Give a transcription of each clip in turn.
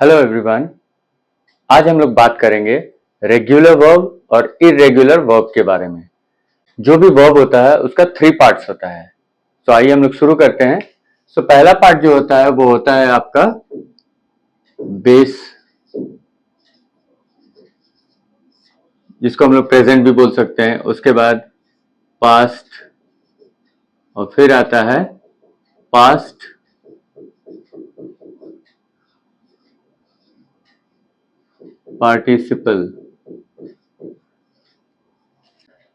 Hello everyone. आज हम लोग बात करेंगे रेगुलर वर्ब और इरेगुलर वर्ब के बारे में। जो भी वर्ब होता है उसका 3 पार्ट्स होता है। तो आइए हम लोग शुरू करते हैं। पहला पार्ट जो होता है वो होता है आपका बेस, जिसको हम लोग प्रेजेंट भी बोल सकते हैं। उसके बाद पास्ट और फिर आता है पास्ट पार्टिसिपल।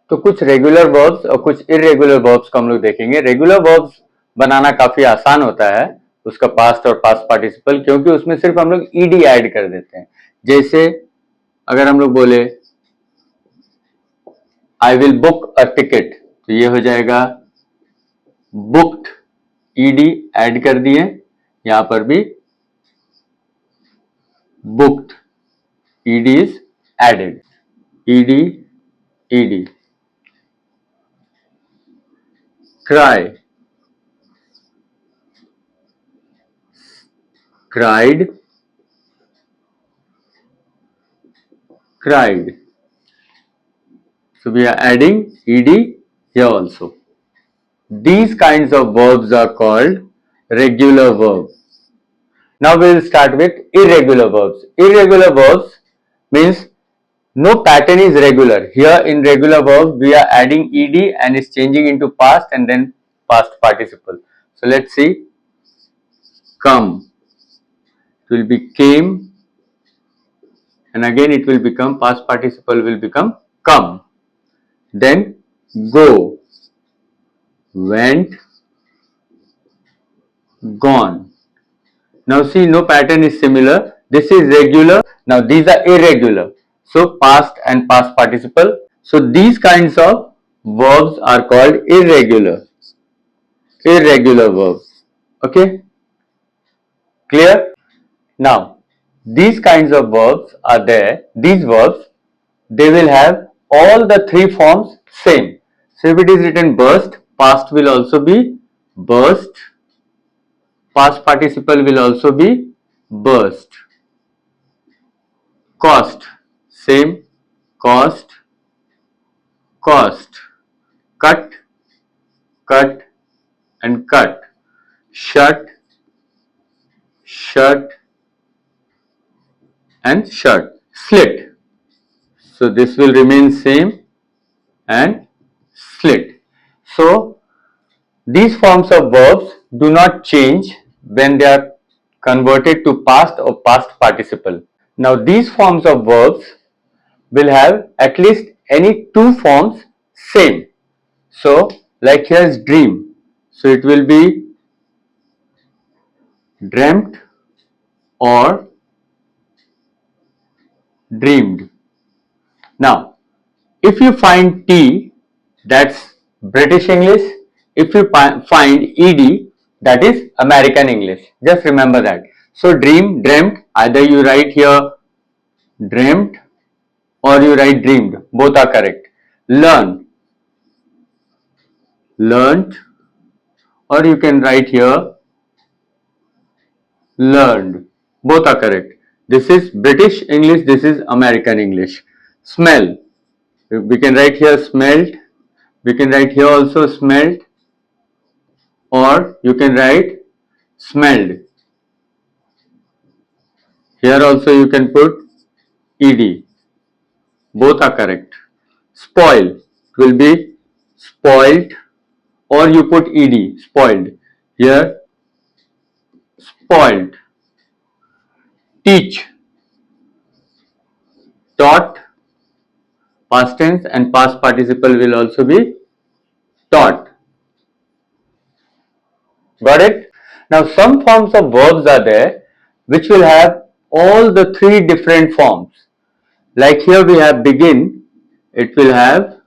तो कुछ रेगुलर वर्ब्स और कुछ इरेगुलर वर्ब्स को हम लोग देखेंगे। रेगुलर वर्ब्स बनाना काफी आसान होता है, उसका पास्ट और पास्ट पार्टिसिपल, क्योंकि उसमें सिर्फ हम लोग ईडी ऐड कर देते हैं। जैसे अगर हम लोग बोले I will book a ticket, तो ये हो जाएगा बुक्ड, ईडी ऐड कर दिए। यहां पर भी booked, ED is added, ED ED. Cry, cried, cried. So we are adding ed here also. These kinds of verbs are called regular verbs. Now we will start with irregular verbs. Irregular verbs means no pattern is regular. Here in regular verbs we are adding ed and is changing into past and then past participle. So let's see. Come, it will be came, and again it will become past participle will become come. Then go, went, gone. Now see, no pattern is similar. This is regular. Now these are irregular. So past and past participle. So these kinds of verbs are called irregular. Irregular verbs. Okay? Clear? Now these kinds of verbs are there. These verbs, they will have all the 3 forms same. So if it is written burst, past will also be burst. Past participle will also be burst. Cost, same, cost, cost. Cut, cut and cut. Shut, shut and shut. Slit, so this will remain same, and slit. So these forms of verbs do not change when they are converted to past or past participle. Now these forms of verbs will have at least any 2 forms same. So like here's dream, so it will be dreamt or dreamed. Now if you find T, that's British English. If you find ED, that is American English. Just remember that. So dream, dreamt, either you write here dreamt or you write dreamed. Both are correct. Learn, learnt, or you can write here learned. Both are correct. This is British English, this is American English. Smell, we can write here smelt, we can write here also smelt, or you can write smelled. Here also you can put ed. Both are correct. Spoil, it will be spoilt, or you put ed, spoiled. Here spoiled. Teach, taught, past tense and past participle will also be taught. Got it? Now some forms of verbs are there which will have all the 3 different forms. Like here we have begin, it will have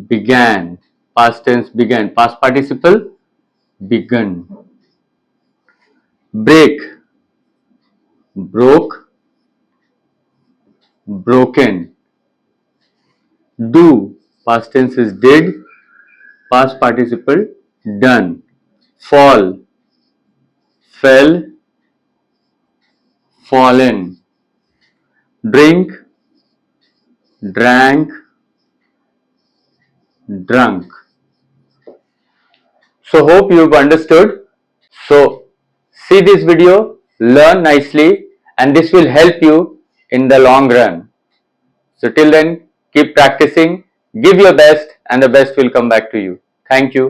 began, past tense began, past participle begun. Break, broke, broken. Do, past tense is did, past participle done. Fall, fell, fallen, drink, drank, drunk. So hope you've understood. So see this video, learn nicely, and this will help you in the long run. So till then, keep practicing, give your best, and the best will come back to you. Thank you.